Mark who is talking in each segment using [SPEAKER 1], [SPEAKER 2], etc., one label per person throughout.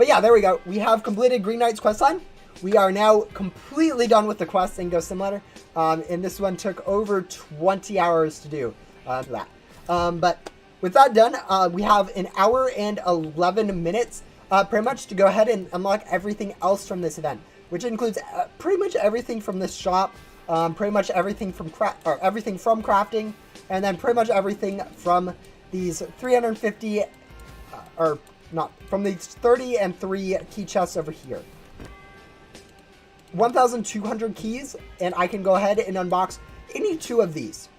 [SPEAKER 1] But yeah, there we go. We have completed Green Knight's questline. We are now completely done with the quest in Ghost Simulator. And this one took over 20 hours to do that. But with that done, we have an hour and 11 minutes pretty much to go ahead and unlock everything else from this event, which includes pretty much everything from this shop, pretty much everything from crafting, and then pretty much everything from these 350 or not from these 30 and 3 key chests over here. 1,200 keys, and I can go ahead and unbox any 2 of these.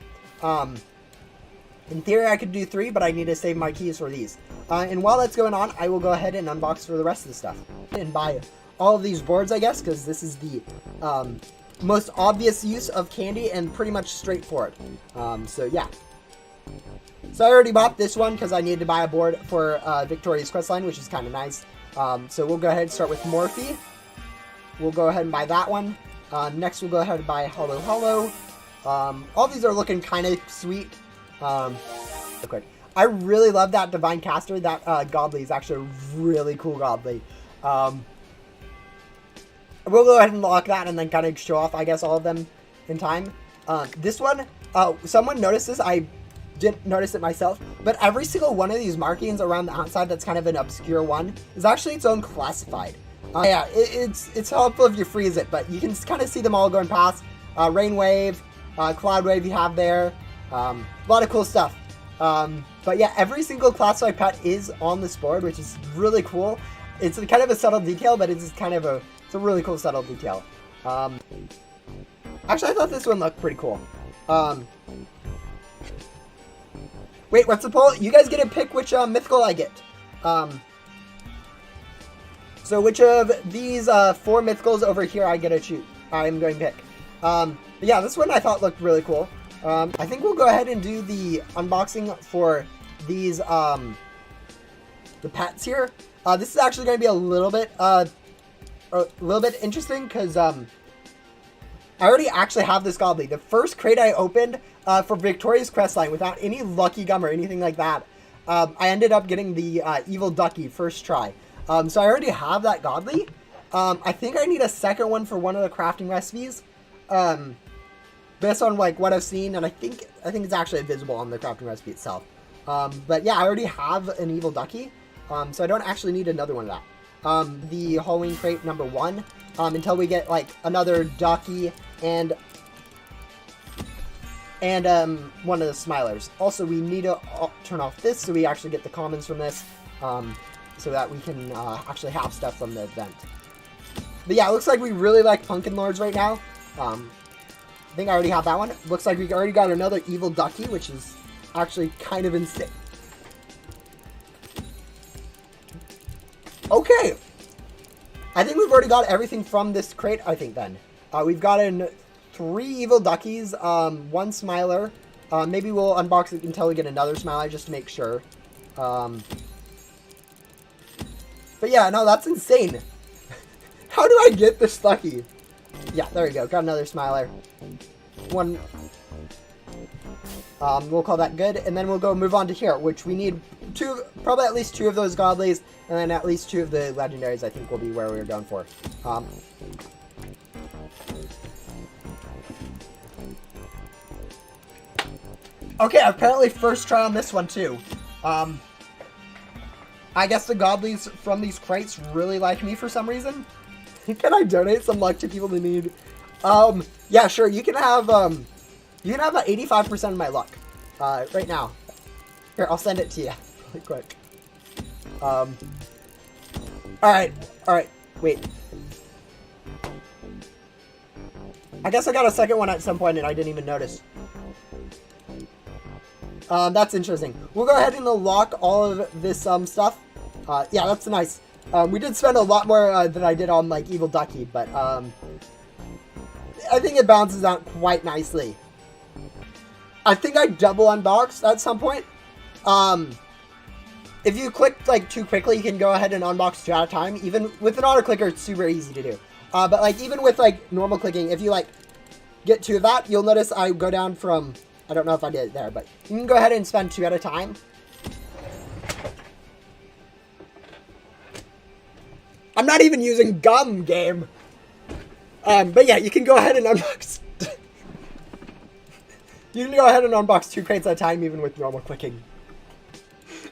[SPEAKER 1] In theory, I could do 3, but I need to save my keys for these. And while that's going on, I will go ahead and unbox for the rest of the stuff. And buy all of these boards, I guess, because this is the most obvious use of candy and pretty much straightforward. So, yeah. So I already bought this one because I needed to buy a board for Victoria's questline, which is kind of nice. So we'll go ahead and start with Morphe. We'll go ahead and buy that one. Next, we'll go ahead and buy Hollow Hollow. All these are looking kind of sweet. Quick. I really love that Divine Caster. That Godly is actually a really cool Godly. We'll go ahead and lock that and then kind of show off, I guess, all of them in time. This one, someone noticed this. I didn't notice it myself, but every single one of these markings around the outside that's kind of an obscure one is actually its own classified. Yeah, it's helpful if you freeze it, but you can kind of see them all going past. Rain Wave, Cloud Wave you have there. A lot of cool stuff. But yeah, every single classified pet is on this board, which is really cool. It's kind of a subtle detail, but it's kind of it's a really cool subtle detail. Actually, I thought this one looked pretty cool. Wait, what's the poll? You guys get to pick which mythical I get. So which of these 4 mythicals over here I get to choose? I'm going to pick. But yeah, this one I thought looked really cool. I think we'll go ahead and do the unboxing for these the pets here. This is actually going to be a little bit interesting because I already actually have this Godly. The first crate I opened for Victoria's questline without any lucky gum or anything like that, I ended up getting the evil ducky first try. So I already have that Godly. I think I need a second one for one of the crafting recipes. Based on like what I've seen, and I think it's actually invisible on the crafting recipe itself. But yeah, I already have an evil ducky, so I don't actually need another one of that. The Halloween crate number 1, until we get like another ducky and one of the smilers. Also, we need to turn off this so we actually get the commons from this, so that we can actually have stuff from the event. But yeah, it looks like we really like Pumpkin Lords right now. I think I already have that one. Looks like we already got another evil ducky, which is actually kind of insane. Okay. I think we've already got everything from this crate, I think, then. We've gotten 3 evil duckies, 1 smiler. Maybe we'll unbox it until we get another smiler just to make sure. But yeah, no, that's insane. How do I get this lucky? Yeah, there we go. Got another smiler. 1. We'll call that good, and then we'll go move on to here, which we need 2, probably at least 2 of those godlies, and then at least 2 of the legendaries. I think will be where we're going for. Okay, apparently first try on this one too. I guess the godlies from these crates really like me for some reason. Can I donate some luck to people who need? Yeah, sure. You can have 85% of my luck, right now. Here, I'll send it to you really quick. All right. Wait. I guess I got a second one at some point and I didn't even notice. That's interesting. We'll go ahead and unlock all of this stuff. Yeah, that's nice. We did spend a lot more than I did on like Evil Ducky, but I think it balances out quite nicely. I think I double unboxed at some point. If you click like too quickly, you can go ahead and unbox 2 at a time. Even with an auto clicker, it's super easy to do. But like even with like normal clicking, if you like get 2 of that, you'll notice I go down from, I don't know if I did it there, but you can go ahead and spend 2 at a time. I'm not even using gum, game. But yeah, you can go ahead and unbox. You can go ahead and unbox 2 crates at a time, even with normal clicking.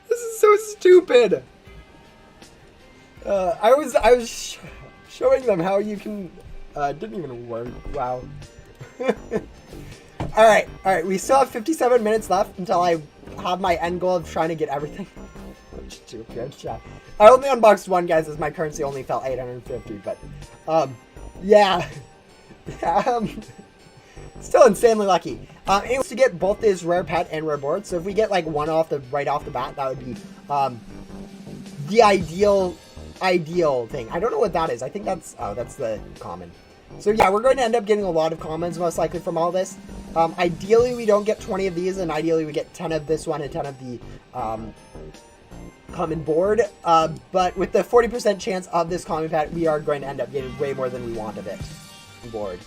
[SPEAKER 1] This is so stupid. I was showing them how you can. Didn't even work. Wow. All right. We still have 57 minutes left until I have my end goal of trying to get everything. Stupid shot. I only unboxed 1, guys, as my currency only fell 850. But, yeah. Still insanely lucky. It was to get both this rare pet and rare board. So if we get like one right off the bat, that would be the ideal thing. I don't know what that is. I think that's the common. So yeah, we're going to end up getting a lot of commons most likely from all this. Ideally, we don't get 20 of these, and ideally we get 10 of this one and 10 of the common board. But with the 40% chance of this common pet, we are going to end up getting way more than we want of it. Board.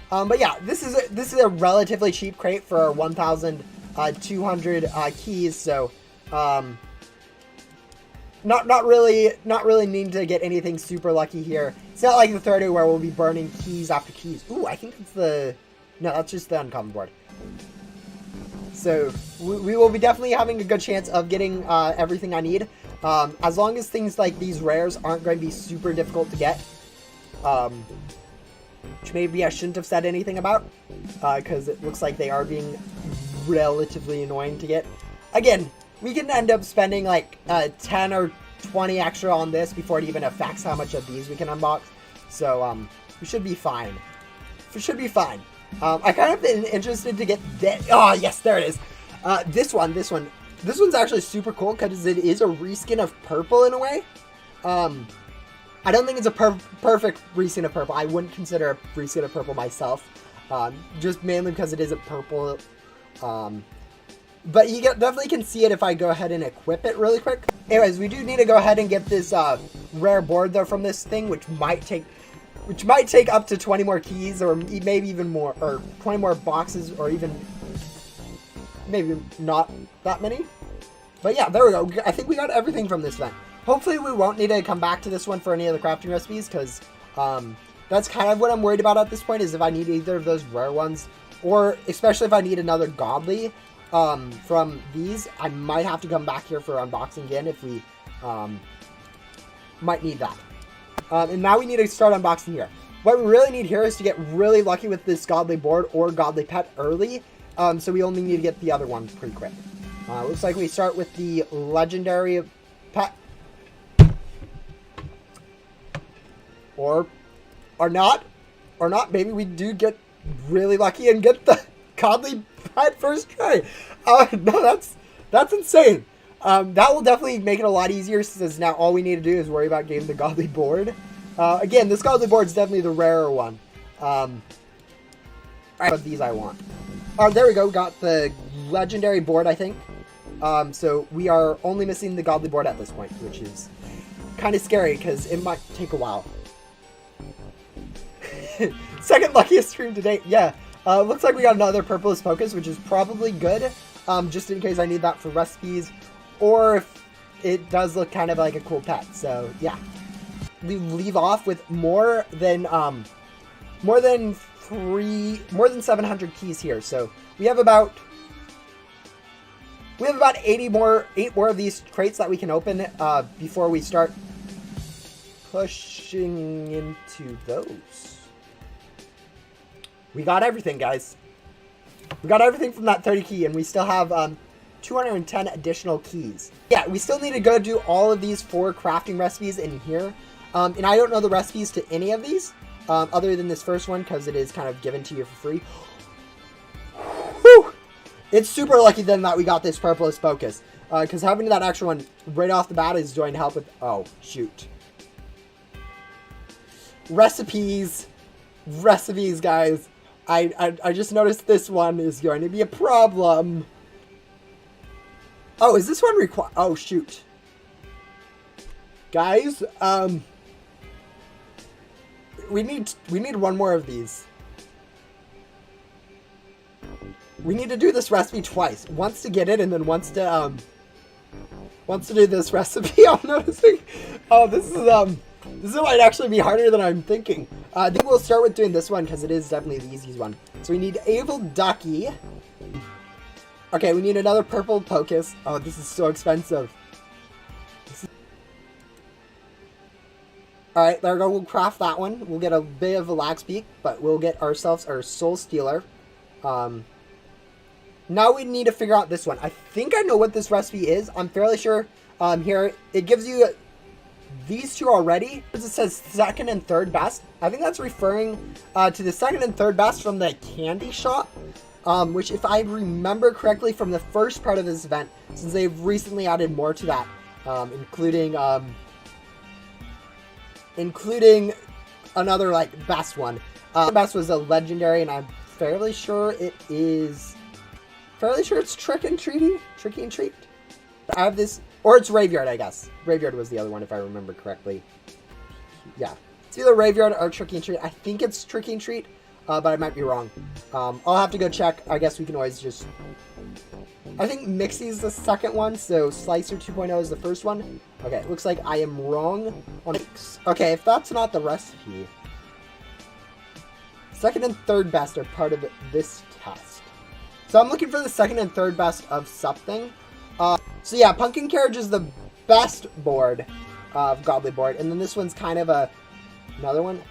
[SPEAKER 1] But yeah, this is a relatively cheap crate for 1,200 keys. So not really needing to get anything super lucky here. It's not like the third where we'll be burning keys after keys. Ooh, I think it's that's just the uncommon board. So we will be definitely having a good chance of getting everything I need. As long as things like these rares aren't going to be super difficult to get. Which maybe I shouldn't have said anything about, because it looks like they are being relatively annoying to get. Again, we can end up spending like 10 or 20 extra on this before it even affects how much of these we can unbox. So we should be fine. We should be fine. I kind of been interested to get that. Oh yes, there it is. This one's actually super cool because it is a reskin of purple in a way. I don't think it's a perfect reskin of purple. I wouldn't consider a reskin of purple myself, just mainly because it is a purple. But you definitely can see it if I go ahead and equip it really quick. Anyways, we do need to go ahead and get this rare board though from this thing, which might take up to 20 more keys, or maybe even more, or 20 more boxes, or even maybe not that many. But yeah, there we go. I think we got everything from this event. Hopefully we won't need to come back to this one for any of the crafting recipes, because that's kind of what I'm worried about at this point, is if I need either of those rare ones, or especially if I need another godly from these, I might have to come back here for unboxing again if we might need that. And now we need to start unboxing here. What we really need here is to get really lucky with this godly board or godly pet early, so we only need to get the other one pretty quick. Looks like we start with the legendary pet. Or not. Maybe we do get really lucky and get the godly pet first try. No, that's insane. That will definitely make it a lot easier, since now all we need to do is worry about getting the godly board. Again, this godly board is definitely the rarer one. But these I want. There we go. Got the legendary board, I think. So we are only missing the godly board at this point, which is kind of scary because it might take a while. Second luckiest stream to date. Yeah. Looks like we got another purplest focus, which is probably good. Just in case I need that for recipes, or if it does look kind of like a cool pet. So yeah, we leave off with more than 700 keys here. So we have about 8 more of these crates that we can open before we start pushing into those. We got everything, guys. We got everything from that 30 key, and we still have 210 additional keys. Yeah, we still need to go do all of these 4 crafting recipes in here. And I don't know the recipes to any of these, other than this first one, because it is kind of given to you for free. Whew! It's super lucky then that we got this purplest focus, because having that extra one right off the bat is going to help with... Oh, shoot. Recipes, guys. I just noticed this one is going to be a problem. Oh, is this one required? Oh, shoot. Guys, we need one more of these. We need to do this recipe twice. Once to get it, and then once to do this recipe. I'm noticing. Oh, this is This might actually be harder than I'm thinking. I think we'll start with doing this one because it is definitely the easiest one. So we need Evil Ducky. Okay, we need another purple Pocus. Oh, this is so expensive. Alright, there we go. We'll craft that one. We'll get a bit of a Lax Beak, but we'll get ourselves our Soul Stealer. Now we need to figure out this one. I think I know what this recipe is. I'm fairly sure here it gives you these two already. It says second and third best. I think that's referring to the second and third best from the candy shop. Which, if I remember correctly from the first part of this event, since they've recently added more to that, including another, like, best one. The best was a legendary, and I'm fairly sure it's Tricky and Treat. I have this, or it's Raveyard, I guess. Raveyard was the other one, if I remember correctly. Yeah. It's either Raveyard or Tricky and Treat. I think it's Tricky and Treat, but I might be wrong. I'll have to go check. I guess we can always just... I think Mixie's the second one, so Slicer 2.0 is the first one. Okay, looks like I am wrong on X. Okay, if that's not the recipe... Second and third best are part of this test. So I'm looking for the second and third best of something. So yeah, Pumpkin Carriage is the best board of Godly Board, and then this one's kind of another one.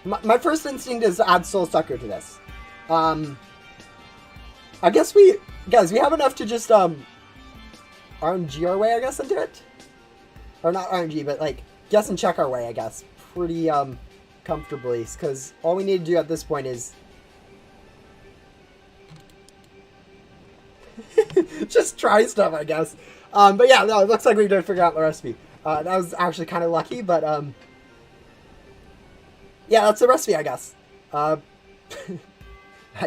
[SPEAKER 1] My first instinct is to add Soul Sucker to this. I guess we have enough to just RNG our way, I guess, into it. Or not RNG, but like guess and check our way, I guess, pretty comfortably, because all we need to do at this point is just try stuff, I guess. But yeah, no, it looks like we did figure out the recipe. That was actually kind of lucky, but yeah, that's the recipe, I guess. I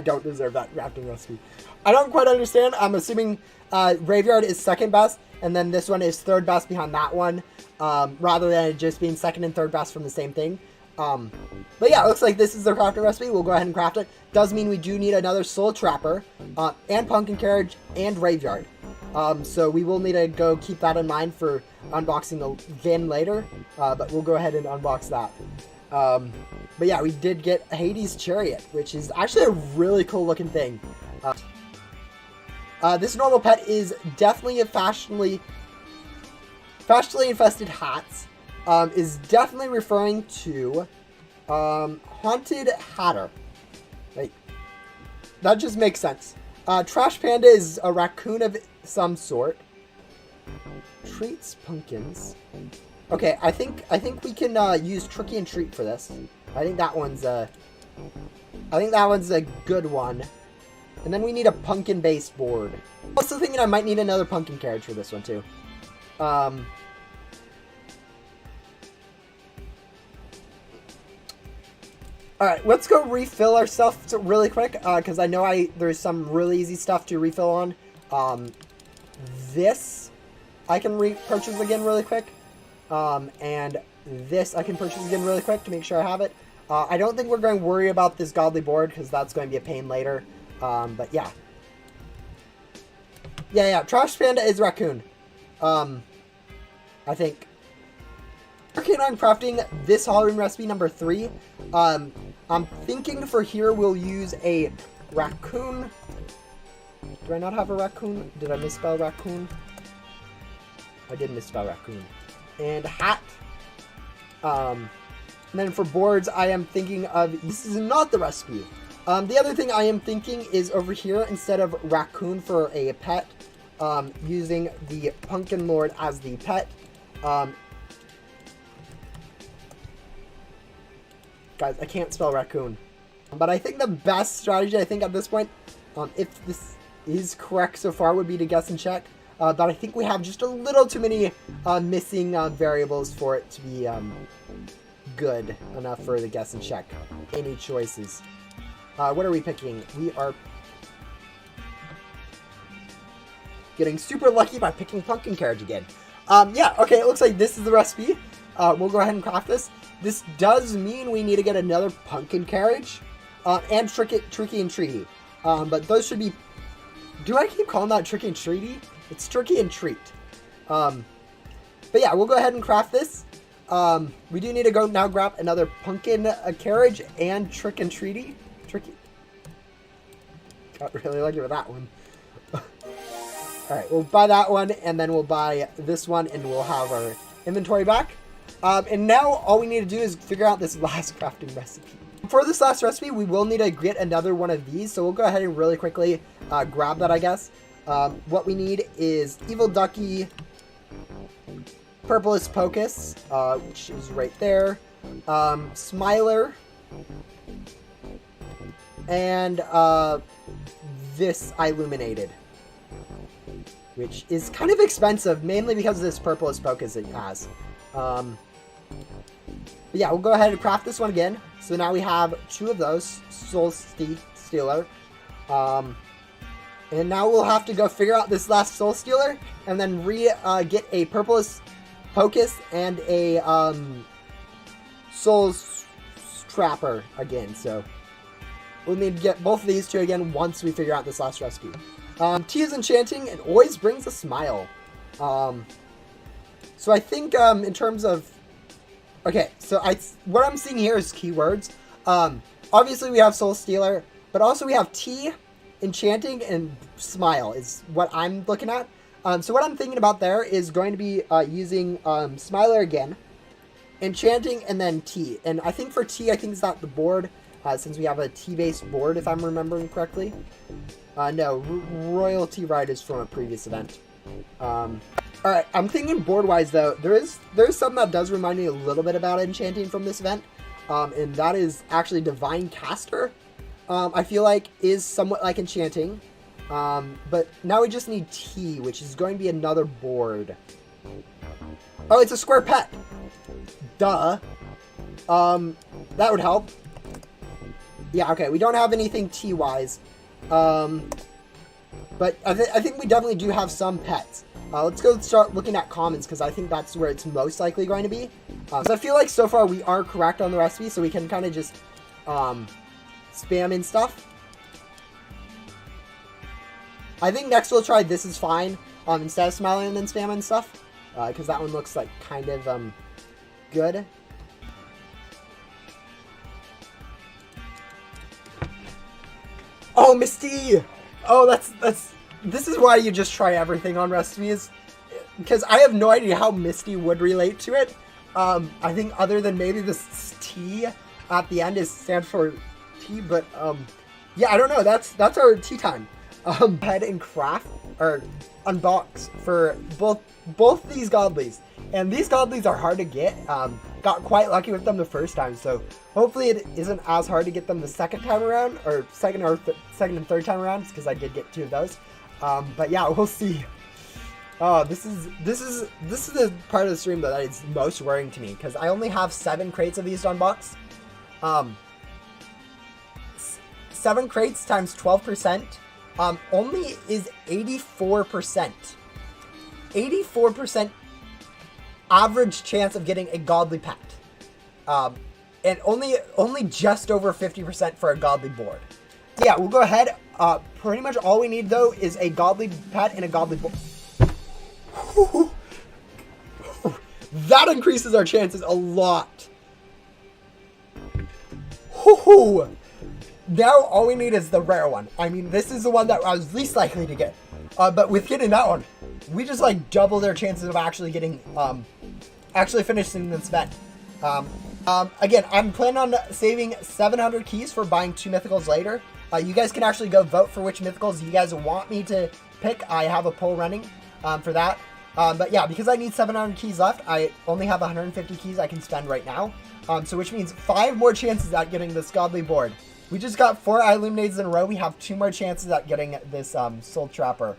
[SPEAKER 1] don't deserve that crafting recipe. I don't quite understand. I'm assuming Graveyard is second best, and then this one is third best behind that one, rather than it just being second and third best from the same thing. But yeah, it looks like this is the crafting recipe. We'll go ahead and craft it. Does mean we do need another Soul Trapper, and Pumpkin Carriage, and Graveyard. So we will need to go keep that in mind for unboxing again later, but we'll go ahead and unbox that. But yeah, we did get Hades' Chariot, which is actually a really cool looking thing. This normal pet is definitely a fashionably infested hats. Is definitely referring to Haunted Hatter. Like, that just makes sense. Trash Panda is a raccoon of some sort. Treats pumpkins. Okay, I think we can use Tricky and Treat for this. I think that one's a good one. And then we need a pumpkin-based board. I'm also thinking I might need another Pumpkin Carriage for this one too. Alright, let's go refill ourselves really quick, because I know there's some really easy stuff to refill on. This I can purchase again really quick. And this I can purchase again really quick to make sure I have it. I don't think we're going to worry about this Godly Board, because that's going to be a pain later. But yeah. Yeah, Trash Panda is raccoon. I think. Working on crafting this Halloween recipe number 3. I'm thinking for here we'll use a raccoon. Do I not have a raccoon? Did I misspell raccoon? I did misspell raccoon. And hat. And then for boards, I am thinking of... This is not the recipe. The other thing I am thinking is over here, instead of raccoon for a pet, using the Pumpkin Lord as the pet. Guys, I can't spell raccoon. But I think the best strategy, I think at this point, if this is correct so far, would be to guess and check. But I think we have just a little too many missing variables for it to be good enough for the guess and check. Any choices? What are we picking? We are getting super lucky by picking Pumpkin Carriage again. Yeah, okay, it looks like this is the recipe. We'll go ahead and craft this. This does mean we need to get another Pumpkin Carriage and Tricky and Treaty. But those should be... Do I keep calling that Tricky and Treaty? It's Tricky and Treat. But yeah, we'll go ahead and craft this. We do need to go now grab another pumpkin carriage and trick and treaty. Tricky. Got really lucky with that one. Alright, we'll buy that one, and then we'll buy this one, and we'll have our inventory back. And now all we need to do is figure out this last crafting recipe. For this last recipe, we will need to get another one of these, so we'll go ahead and really quickly grab that, I guess. What we need is Evil Ducky, Purplest Pocus, which is right there, Smiler, and this Illuminated, which is kind of expensive, mainly because of this Purplest Pocus it has. But yeah, we'll go ahead and craft this one again. So now we have 2 of those, Soul Stealer. And now we'll have to go figure out this last Soul Stealer, and then get a Purplest Pocus and a Soul Trapper again. So we'll need to get both of these 2 again once we figure out this last recipe. Tea is enchanting and always brings a smile. So I think in terms of... Okay, so what I'm seeing here is keywords. Obviously we have Soul Stealer, but also we have tea, enchanting, and smile is what I'm looking at. So what I'm thinking about there is going to be using Smiler again, enchanting, and then tea. And I think for tea, I think it's not the board, since we have a tea-based board, if I'm remembering correctly. No, Royalty Ride is from a previous event. Alright, I'm thinking board-wise, though, there's something that does remind me a little bit about enchanting from this event, and that is actually Divine Caster. I feel like is somewhat like enchanting, but now we just need tea, which is going to be another board. Oh, it's a square pet. Duh. That would help. Yeah, okay, we don't have anything tea-wise, but I think we definitely do have some pets. Let's go start looking at commons, because I think that's where it's most likely going to be. So I feel like so far we are correct on the recipe, so we can kind of just spam in stuff. I think next we'll try This Is Fine instead of smiling and then spamming stuff, because that one looks like kind of good. Oh, Misty! Oh, this is why you just try everything on recipes, because I have no idea how Misty would relate to it. I think other than maybe this T at the end stands for tea, but yeah, I don't know. That's our tea time. Head and craft or unbox for both these godlies, and these godlies are hard to get. Got quite lucky with them the first time, so hopefully it isn't as hard to get them the second time around, or second and third time around, because I did get 2 of those. But yeah, we'll see. Oh, this is the part of the stream that is most worrying to me, because I only have 7 crates of these to unbox. 7 crates times 12% only is 84%. 84% average chance of getting a godly pet. And only just over 50% for a godly board. So yeah, we'll go ahead. Pretty much all we need, though, is a godly pet and a godly board. That increases our chances a lot. Now all we need is the rare one. I mean, this is the one that I was least likely to get. But with getting that one, we just like double their chances of actually getting, actually finishing this event. Again, I'm planning on saving 700 keys for buying 2 mythicals later. You guys can actually go vote for which mythicals you guys want me to pick. I have a poll running for that. But yeah, because I need 700 keys left, I only have 150 keys I can spend right now. So which means 5 more chances at getting this godly board. We just got 4 Illuminates in a row. We have 2 more chances at getting this Soul Trapper.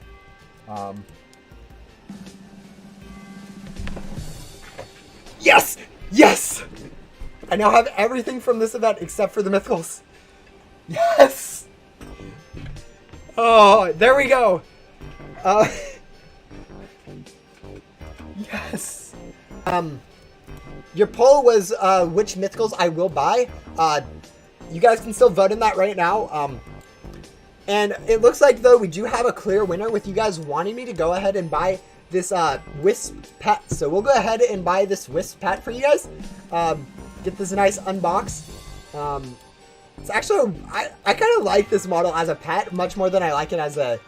[SPEAKER 1] Yes! Yes! I now have everything from this event except for the mythicals. Yes! Oh, there we go. Yes. Your poll was which mythicals I will buy. You guys can still vote in that right now. And it looks like, though, we do have a clear winner with you guys wanting me to go ahead and buy this wisp pet. So we'll go ahead and buy this wisp pet for you guys. Get this nice unbox. It's actually, I kind of like this model as a pet much more than I like it as a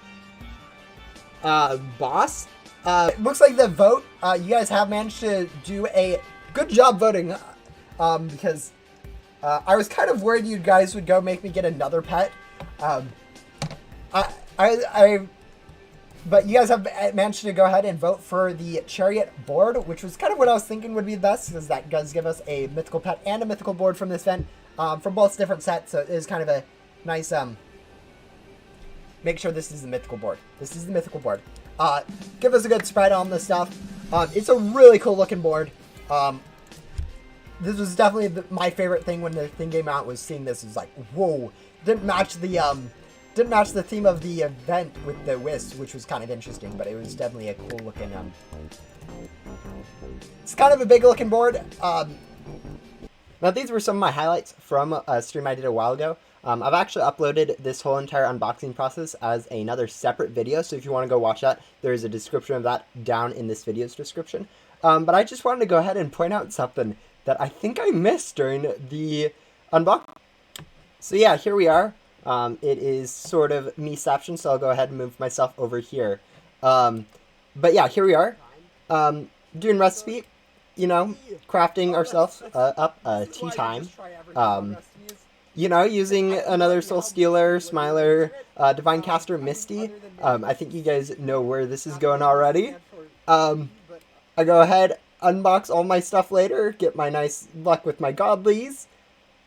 [SPEAKER 1] boss. It looks like the vote, you guys have managed to do a good job voting, because I was kind of worried you guys would go make me get another pet. But you guys have managed to go ahead and vote for the chariot board, which was kind of what I was thinking would be the best, because that does give us a mythical pet and a mythical board from this event, from both different sets. So it is kind of a nice, make sure this is the mythical board. This is the mythical board. Give us a good spread on this stuff. It's a really cool looking board. This was definitely my favorite thing when the thing came out, was seeing this. It was like, whoa, didn't match the theme of the event with the wisp, which was kind of interesting, but it was definitely a cool looking, it's kind of a big looking board. Now these were some of my highlights from a stream I did a while ago. I've actually uploaded this whole entire unboxing process as another separate video, so if you want to go watch that, there's a description of that down in this video's description. But I just wanted to go ahead and point out something that I think I missed during the unboxing. So yeah, here we are. It is sort of meception, so I'll go ahead and move myself over here. But yeah, here we are. Doing recipe, you know, crafting ourselves up tea time. You know, using another Soul Stealer, Smiler, Divine Caster, Misty. I think you guys know where this is going already. I go ahead, unbox all my stuff later, get my nice luck with my godlies,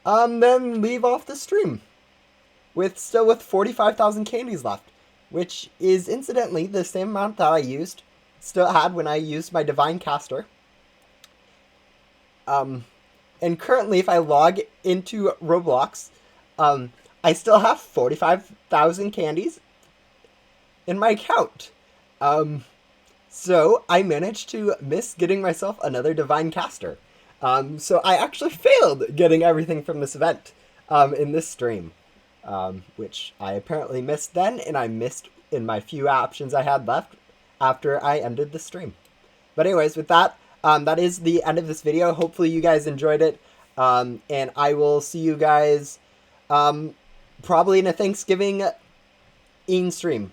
[SPEAKER 1] then leave off the stream. Still with 45,000 candies left, which is incidentally the same amount that I still had when I used my Divine Caster. And currently, if I log into Roblox, I still have 45,000 candies in my account. So I managed to miss getting myself another Divine Caster. So I actually failed getting everything from this event, in this stream. Which I apparently missed then, and I missed in my few options I had left after I ended the stream. But anyways, with that, that is the end of this video. Hopefully you guys enjoyed it, and I will see you guys probably in a Thanksgiving stream.